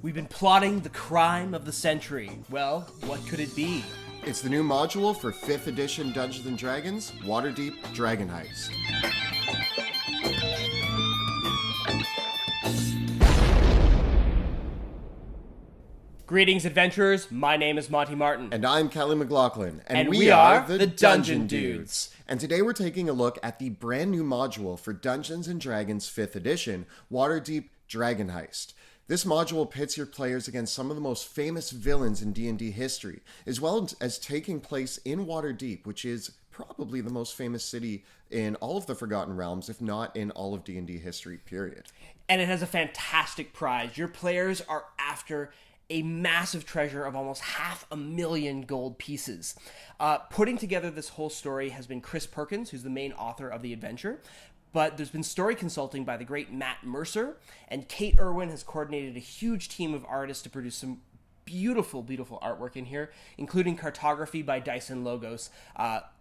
We've been plotting the crime of the century. Well, what could it be? It's the new module for 5th edition Dungeons & Dragons, Waterdeep Dragon Heist. Greetings, adventurers. My name is Monty Martin. And I'm Kelly McLaughlin. And we are the Dungeon Dudes. Dudes. And today we're taking a look at the brand new module for Dungeons & Dragons 5th edition, Waterdeep Dragon Heist. This module pits your players against some of the most famous villains in D&D history, as well as taking place in Waterdeep, which is probably the most famous city in all of the Forgotten Realms, if not in all of D&D history, period. And it has a fantastic prize. Your players are after a massive treasure of almost 500,000 gold pieces. Putting together this whole story has been Chris Perkins, who's the main author of the adventure. But there's been story consulting by the great Matt Mercer, and Kate Irwin has coordinated a huge team of artists to produce some beautiful, beautiful artwork in here, including cartography by Dyson Logos,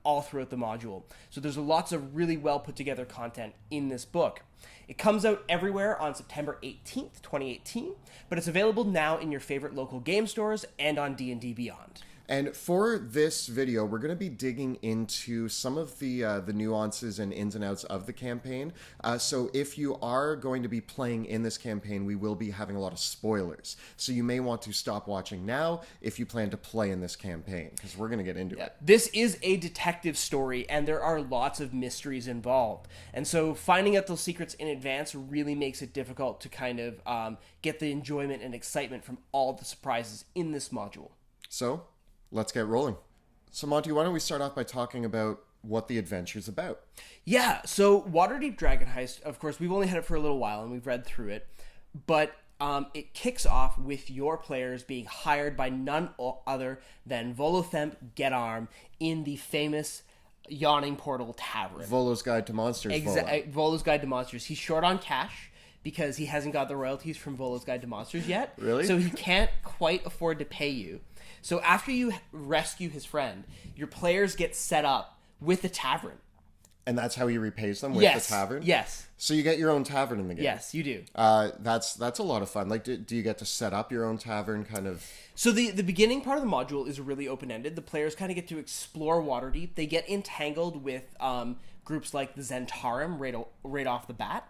all throughout the module. So there's lots of really well put together content in this book. It comes out everywhere on September 18th, 2018, but it's available now in your favorite local game stores and on D&D Beyond. And for this video, we're going to be digging into some of the nuances and ins and outs of the campaign. So if you are going to be playing in this campaign, we will be having a lot of spoilers. So you may want to stop watching now if you plan to play in this campaign, because we're going to get into it. This is a detective story, and there are lots of mysteries involved. And so finding out those secrets in advance really makes it difficult to kind of get the enjoyment and excitement from all the surprises in this module. So let's get rolling. So Monty, why don't we start off by talking about what the adventure's about? Yeah, so Waterdeep Dragon Heist, of course, we've only had it for a little while and we've read through it, but it kicks off with your players being hired by none other than Volothemp Getarm in the famous Yawning Portal Tavern. Volo's Guide to Monsters. Volo's Guide to Monsters. He's short on cash because he hasn't got the royalties from Volo's Guide to Monsters yet. Really? So he can't quite afford to pay you. So after you rescue his friend, your players get set up with the tavern. And that's how he repays them, with the tavern? Yes. So you get your own tavern in the game? Yes, you do. That's a lot of fun. Like, do you get to set up your own tavern, kind of? So the beginning part of the module is really open-ended. The players kind of get to explore Waterdeep. They get entangled with groups like the Zentarum right off the bat.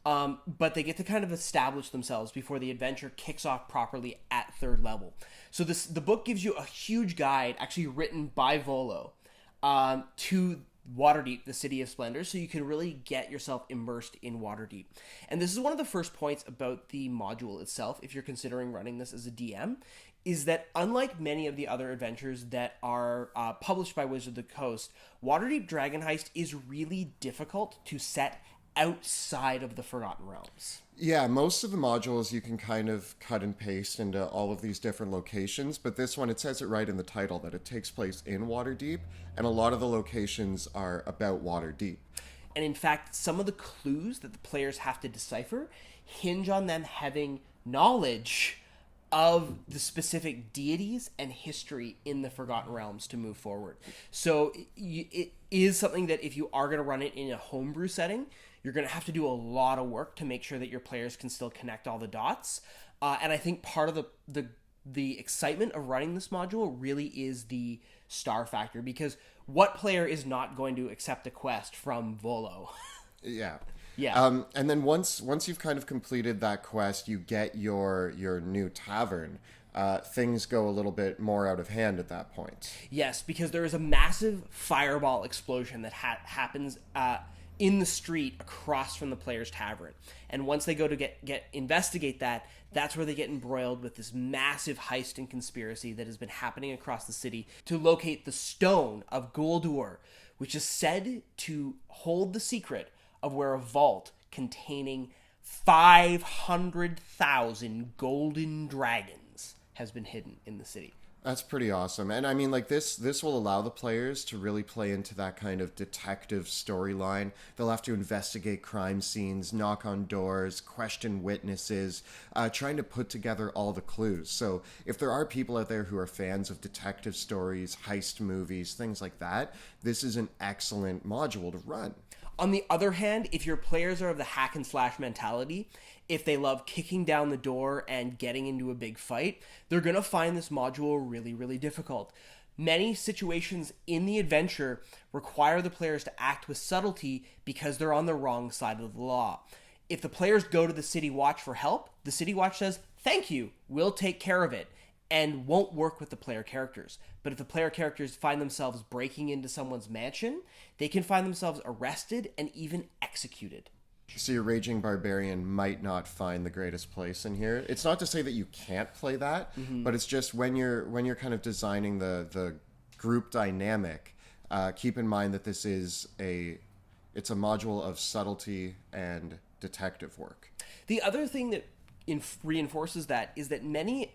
But they get to kind of establish themselves before the adventure kicks off properly at 3rd level. So the book gives you a huge guide, actually written by Volo, to Waterdeep, the City of Splendours, so you can really get yourself immersed in Waterdeep. And this is one of the first points about the module itself, if you're considering running this as a DM, is that unlike many of the other adventures that are published by Wizards of the Coast, Waterdeep Dragon Heist is really difficult to set outside of the Forgotten Realms. Yeah, most of the modules you can kind of cut and paste into all of these different locations, but this one, it says it right in the title that it takes place in Waterdeep, and a lot of the locations are about Waterdeep. And in fact, some of the clues that the players have to decipher hinge on them having knowledge of the specific deities and history in the Forgotten Realms to move forward. So it is something that if you are going to run it in a homebrew setting, you're going to have to do a lot of work to make sure that your players can still connect all the dots. And I think part of the excitement of running this module really is the star factor, because what player is not going to accept a quest from Volo? Yeah. Yeah. And then once you've kind of completed that quest, you get your new tavern. Things go a little bit more out of hand at that point. Yes, because there is a massive fireball explosion that happens in the street across from the player's tavern. And once they go to investigate that, that's where they get embroiled with this massive heist and conspiracy that has been happening across the city to locate the Stone of Guldur, which is said to hold the secret of where a vault containing 500,000 golden dragons has been hidden in the city. That's pretty awesome. And I mean, like, this will allow the players to really play into that kind of detective storyline. They'll have to investigate crime scenes, knock on doors, question witnesses, trying to put together all the clues. So if there are people out there who are fans of detective stories, heist movies, things like that, this is an excellent module to run. On the other hand, if your players are of the hack and slash mentality, if they love kicking down the door and getting into a big fight, they're going to find this module really, really difficult. Many situations in the adventure require the players to act with subtlety because they're on the wrong side of the law. If the players go to the City Watch for help, the City Watch says, "Thank you, we'll take care of it," and won't work with the player characters. But if the player characters find themselves breaking into someone's mansion, they can find themselves arrested and even executed. So your Raging Barbarian might not find the greatest place in here. It's not to say that you can't play that, but it's just when you're kind of designing the group dynamic, keep in mind that it's a module of subtlety and detective work. The other thing that reinforces that is that many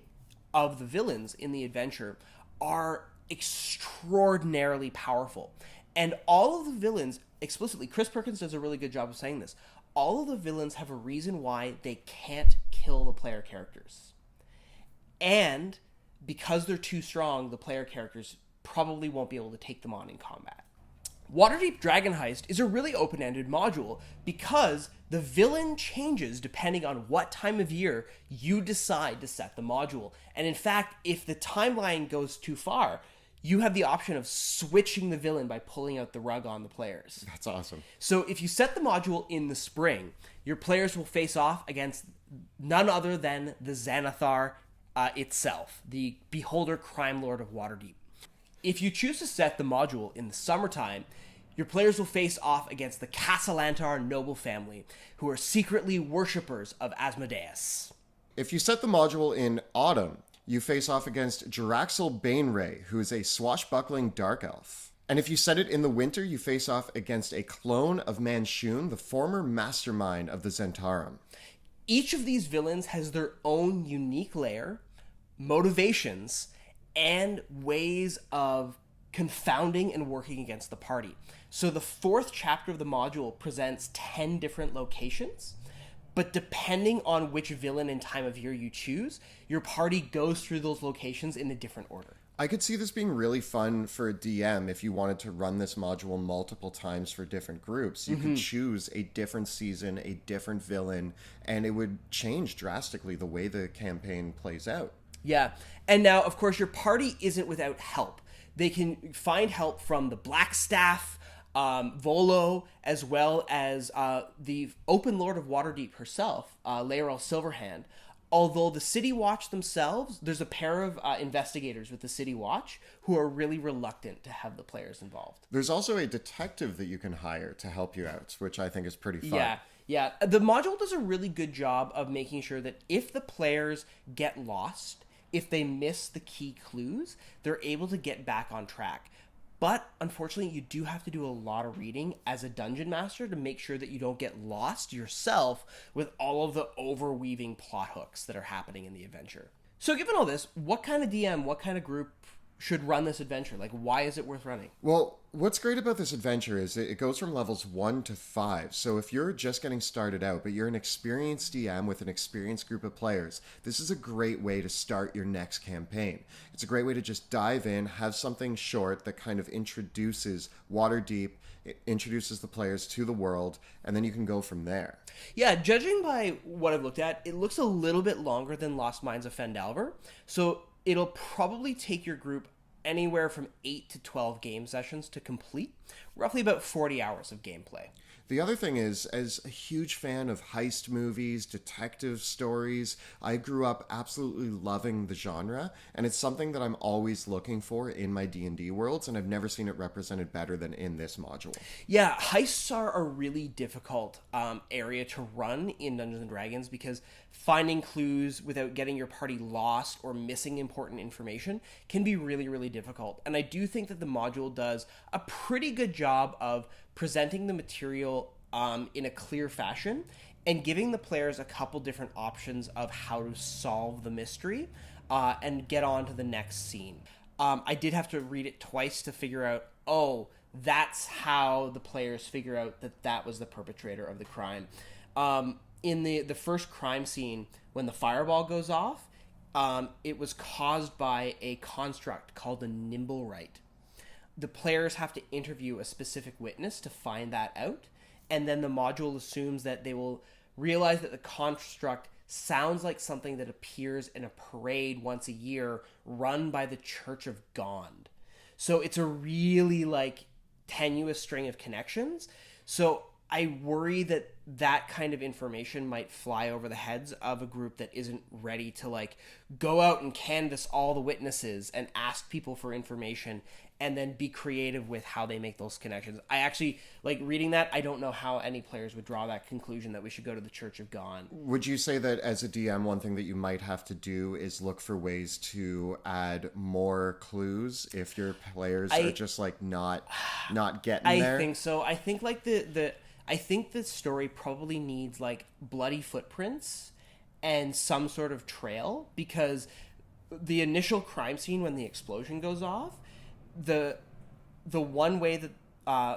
of the villains in the adventure are extraordinarily powerful. And all of the villains, explicitly, Chris Perkins does a really good job of saying this, all of the villains have a reason why they can't kill the player characters. And because they're too strong, the player characters probably won't be able to take them on in combat. Waterdeep Dragon Heist is a really open-ended module because the villain changes depending on what time of year you decide to set the module. And in fact, if the timeline goes too far, you have the option of switching the villain by pulling out the rug on the players. That's awesome. So if you set the module in the spring, your players will face off against none other than the Xanathar itself, the Beholder Crime Lord of Waterdeep. If you choose to set the module in the summertime, your players will face off against the Castellantar noble family, who are secretly worshippers of Asmodeus. If you set the module in autumn, you face off against Jaraxel Baneray, who is a swashbuckling dark elf. And if you set it in the winter, you face off against a clone of Manshun, the former mastermind of the Zentarum. Each of these villains has their own unique lair, motivations, and ways of confounding and working against the party. So the fourth chapter of the module presents 10 different locations, but depending on which villain and time of year you choose, your party goes through those locations in a different order. I could see this being really fun for a DM if you wanted to run this module multiple times for different groups. You could choose a different season, a different villain, and it would change drastically the way the campaign plays out. Yeah, and now, of course, your party isn't without help. They can find help from the Blackstaff, Volo, as well as the Open Lord of Waterdeep herself, Laerel Silverhand. Although the City Watch themselves, there's a pair of investigators with the City Watch who are really reluctant to have the players involved. There's also a detective that you can hire to help you out, which I think is pretty fun. Yeah. The module does a really good job of making sure that if the players get lost, if they miss the key clues, they're able to get back on track. But unfortunately, you do have to do a lot of reading as a dungeon master to make sure that you don't get lost yourself with all of the overweaving plot hooks that are happening in the adventure. So given all this, what kind of DM, what kind of group should run this adventure? Like, why is it worth running? Well, what's great about this adventure is it goes from levels 1 to 5. So if you're just getting started out, but you're an experienced DM with an experienced group of players, this is a great way to start your next campaign. It's a great way to just dive in, have something short that kind of introduces Waterdeep, it introduces the players to the world, and then you can go from there. Yeah, judging by what I've looked at, it looks a little bit longer than Lost Mines of Fandalver. So it'll probably take your group anywhere from 8 to 12 game sessions to complete, roughly about 40 hours of gameplay. The other thing is, as a huge fan of heist movies, detective stories, I grew up absolutely loving the genre, and it's something that I'm always looking for in my D&D worlds, and I've never seen it represented better than in this module. Yeah, heists are a really difficult area to run in Dungeons & Dragons because finding clues without getting your party lost or missing important information can be really, really difficult. And I do think that the module does a pretty good job of presenting the material in a clear fashion and giving the players a couple different options of how to solve the mystery and get on to the next scene. I did have to read it twice to figure out, that's how the players figure out that that was the perpetrator of the crime. In the first crime scene, when the fireball goes off, it was caused by a construct called a nimble right. The players have to interview a specific witness to find that out, and then the module assumes that they will realize that the construct sounds like something that appears in a parade once a year run by the Church of Gond. So it's a really like tenuous string of connections. So I worry that that kind of information might fly over the heads of a group that isn't ready to like go out and canvass all the witnesses and ask people for information and then be creative with how they make those connections. I actually, like reading that, I don't know how any players would draw that conclusion that we should go to the Church of Gone. Would you say that as a DM, one thing that you might have to do is look for ways to add more clues if your players are just like not getting there? I think so. I think like I think the story probably needs like bloody footprints and some sort of trail, because the initial crime scene when the explosion goes off, the one way that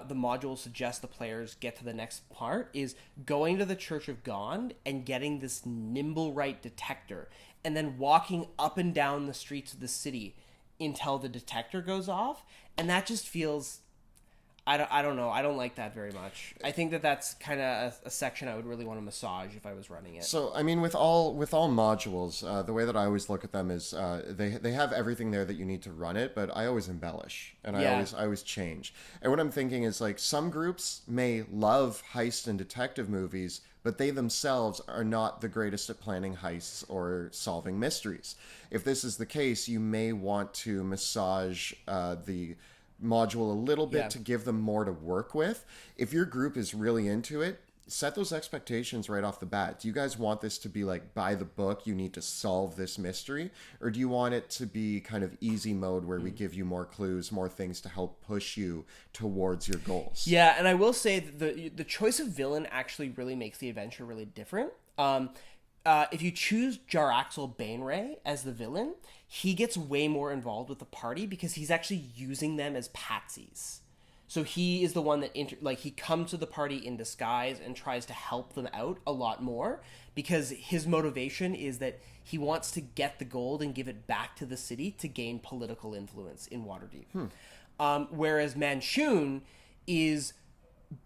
the module suggests the players get to the next part is going to the Church of Gond and getting this Nimblewright detector and then walking up and down the streets of the city until the detector goes off. And that just feels... I don't know. I don't like that very much. I think that that's kind of a section I would really want to massage if I was running it. So, I mean, with all modules, the way that I always look at them is they have everything there that you need to run it, but I always embellish and I always change. And what I'm thinking is like some groups may love heist and detective movies, but they themselves are not the greatest at planning heists or solving mysteries. If this is the case, you may want to massage the module a little bit to give them more to work with. If your group is really into it, set those expectations right off the bat. Do you guys want this to be like by the book, you need to solve this mystery? Or do you want it to be kind of easy mode where we give you more clues, more things to help push you towards your goals? Yeah, and I will say that the choice of villain actually really makes the adventure really different. If you choose Jaraxel Baneray as the villain, he gets way more involved with the party because he's actually using them as patsies. So he is the one that he comes to the party in disguise and tries to help them out a lot more, because his motivation is that he wants to get the gold and give it back to the city to gain political influence in Waterdeep. Whereas Manchun is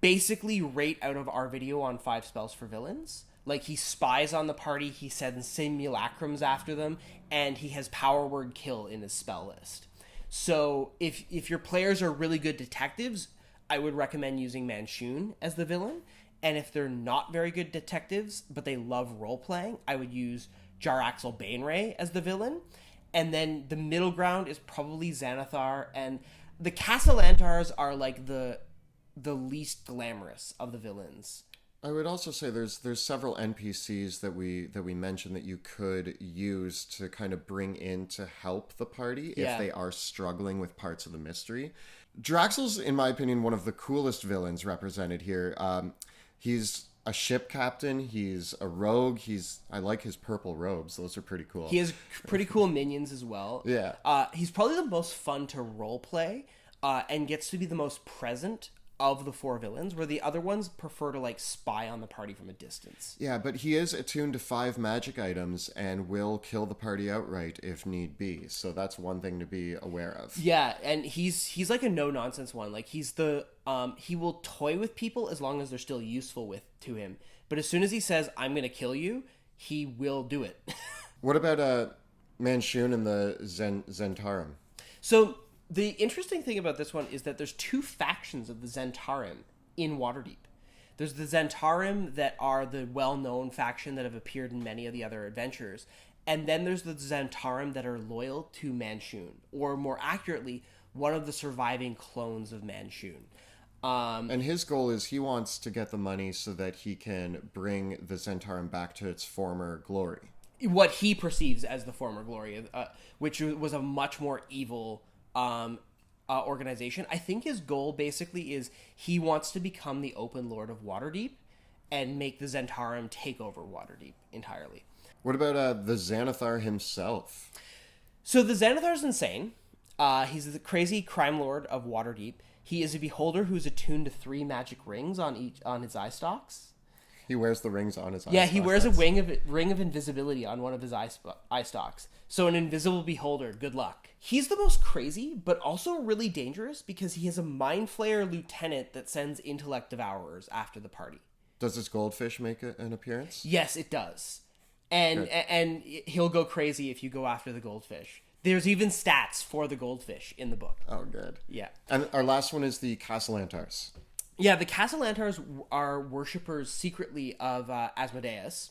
basically right out of our video on 5 spells for villains. Like, he spies on the party, he sends simulacrums after them, and he has power word kill in his spell list. So if your players are really good detectives, I would recommend using Manchun as the villain. And if they're not very good detectives, but they love role-playing, I would use Jaraxel Baneray as the villain. And then the middle ground is probably Xanathar, and the Castellantars are like the least glamorous of the villains. I would also say there's several NPCs that we mentioned that you could use to kind of bring in to help the party if they are struggling with parts of the mystery. Draxel's, in my opinion, one of the coolest villains represented here. He's a ship captain. He's a rogue. I like his purple robes. Those are pretty cool. He has pretty cool minions as well. Yeah. He's probably the most fun to role play, and gets to be the most present of the 4 villains, where the other ones prefer to like spy on the party from a distance. Yeah, but he is attuned to 5 magic items and will kill the party outright if need be. So that's one thing to be aware of. Yeah, and he's like a no nonsense one. Like, he's the he will toy with people as long as they're still useful to him. But as soon as he says I'm going to kill you, he will do it. What about Manchun and the Zentarum? So the interesting thing about this one is that there's 2 factions of the Zentarum in Waterdeep. There's the Zentarum that are the well-known faction that have appeared in many of the other adventures. And then there's the Zentarum that are loyal to Manchun, or more accurately, one of the surviving clones of Manchun. And his goal is he wants to get the money so that he can bring the Zentarum back to its former glory. What he perceives as the former glory, which was a much more evil organization. I think his goal basically is he wants to become the Open Lord of Waterdeep and make the Zentarum take over Waterdeep entirely. What about the Xanathar himself? So the Xanathar's insane. He's the crazy crime lord of Waterdeep. He is a beholder who's attuned to 3 magic rings on his eye stalks. He wears the rings on his eye Yeah, he stalk. wears a That's- ring of invisibility on one of his eye stalks. So an invisible beholder, good luck. He's the most crazy, but also really dangerous because he has a mind flayer lieutenant that sends intellect devourers after the party. Does this goldfish make an appearance? Yes, it does. And he'll go crazy if you go after the goldfish. There's even stats for the goldfish in the book. Oh, good. Yeah. And our last one is the Castellantars. Yeah, the Castellantars are worshippers secretly of Asmodeus,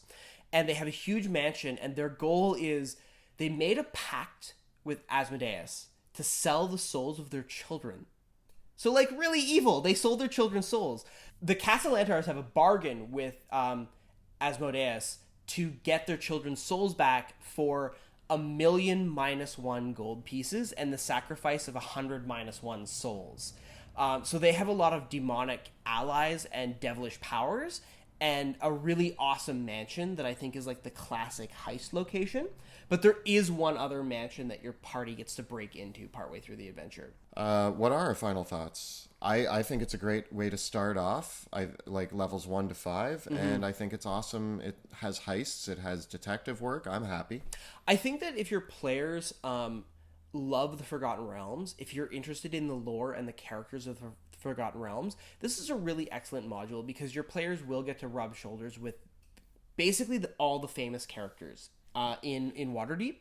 and they have a huge mansion, and their goal is they made a pact with Asmodeus to sell the souls of their children. So, like, really evil. They sold their children's souls. The Castellantars have a bargain with Asmodeus to get their children's souls back for 1,000,000 minus 1 gold pieces and the sacrifice of 100 minus 1 souls. So they have a lot of demonic allies and devilish powers and a really awesome mansion that I think is like the classic heist location. But there is one other mansion that your party gets to break into partway through the adventure. What are our final thoughts? I think it's a great way to start off. I like levels 1 to 5, and I think it's awesome. It has heists, it has detective work. I'm happy. I think that if your players love the Forgotten Realms, if you're interested in the lore and the characters of the Forgotten Realms, this is a really excellent module because your players will get to rub shoulders with basically all the famous characters in Waterdeep.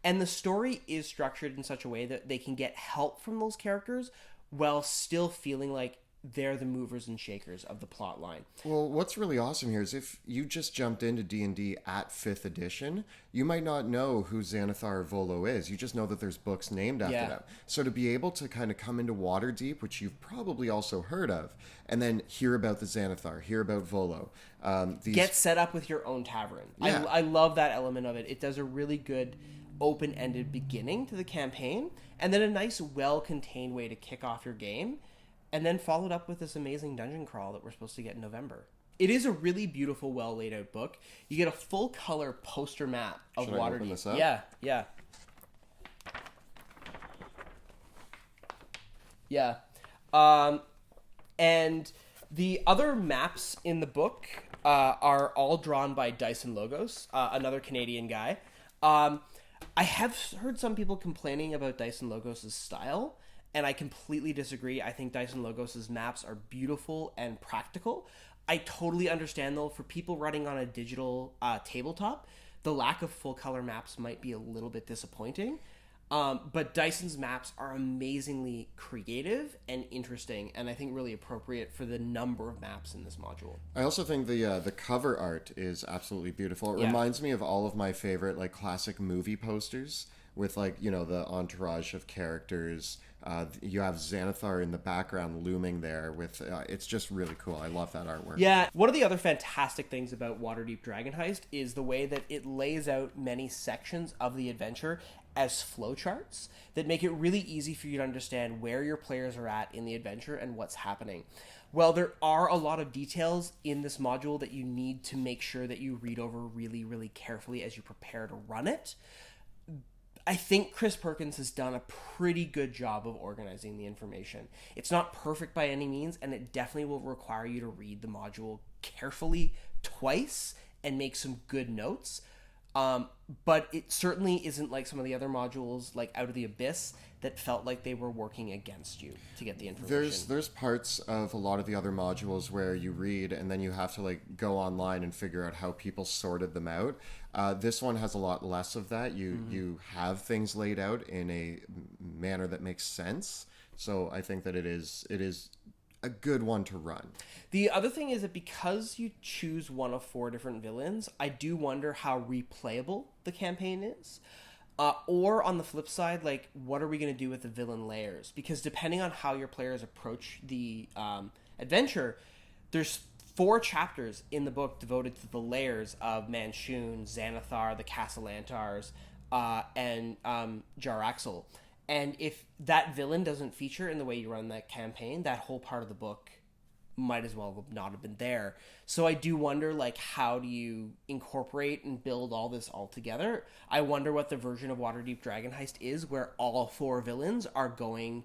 And the story is structured in such a way that they can get help from those characters while still feeling like they're the movers and shakers of the plot line. Well, what's really awesome here is if you just jumped into D&D at 5th edition, you might not know who Xanathar Volo is. You just know that there's books named after them. So to be able to kind of come into Waterdeep, which you've probably also heard of, and then hear about the Xanathar, hear about Volo. Get set up with your own tavern. Yeah. I love that element of it. It does a really good open-ended beginning to the campaign, and then a nice, well-contained way to kick off your game, and then followed up with this amazing dungeon crawl that we're supposed to get in November. It is a really beautiful, well laid out book. You get a full color poster map of Should I open Waterdeep. this up? Yeah. And the other maps in the book are all drawn by Dyson Logos, another Canadian guy. I have heard some people complaining about Dyson Logos' style, and I completely disagree. I think Dyson Logos' maps are beautiful and practical. I totally understand, though, for people running on a digital tabletop, the lack of full color maps might be a little bit disappointing. But Dyson's maps are amazingly creative and interesting, and I think really appropriate for the number of maps in this module. I also think the cover art is absolutely beautiful. It reminds me of all of my favorite like classic movie posters with like, you know, the entourage of characters. You have Xanathar in the background looming there with it's just really cool. I love that artwork. Yeah, one of the other fantastic things about Waterdeep Dragon Heist is the way that it lays out many sections of the adventure as flowcharts that make it really easy for you to understand where your players are at in the adventure and what's happening. Well, there are a lot of details in this module that you need to make sure that you read over really, really carefully as you prepare to run it. I think Chris Perkins has done a pretty good job of organizing the information. It's not perfect by any means, and it definitely will require you to read the module carefully twice and make some good notes. But it certainly isn't like some of the other modules, like Out of the Abyss, that felt like they were working against you to get the information. There's parts of a lot of the other modules where you read and then you have to like go online and figure out how people sorted them out. This one has a lot less of that. You have things laid out in a manner that makes sense. So I think that it is a good one to run. The other thing is that because you choose one of 4 different villains, I do wonder how replayable the campaign is. Or on the flip side, like, what are we going to do with the villain layers? Because depending on how your players approach the adventure, there's 4 chapters in the book devoted to the layers of Manchun, Xanathar, the Castellantars, and Jaraxel. And if that villain doesn't feature in the way you run that campaign, that whole part of the book might as well not have been there. So I do wonder, like, how do you incorporate and build all this all together? I wonder what the version of Waterdeep Dragon Heist is where all 4 villains are going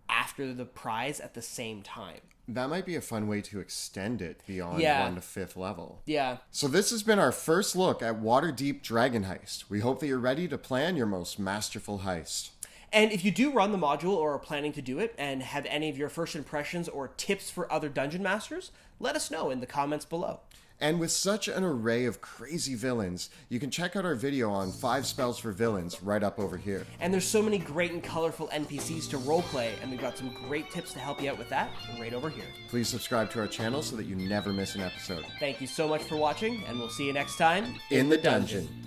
after the prize at the same time. That might be a fun way to extend it beyond Yeah. 1 to 5th level. Yeah. So this has been our first look at Waterdeep Dragon Heist. We hope that you're ready to plan your most masterful heist. And if you do run the module or are planning to do it and have any of your first impressions or tips for other dungeon masters, let us know in the comments below. And with such an array of crazy villains, you can check out our video on 5 spells for villains right up over here. And there's so many great and colorful NPCs to roleplay, and we've got some great tips to help you out with that right over here. Please subscribe to our channel so that you never miss an episode. Thank you so much for watching, and we'll see you next time In the dungeon.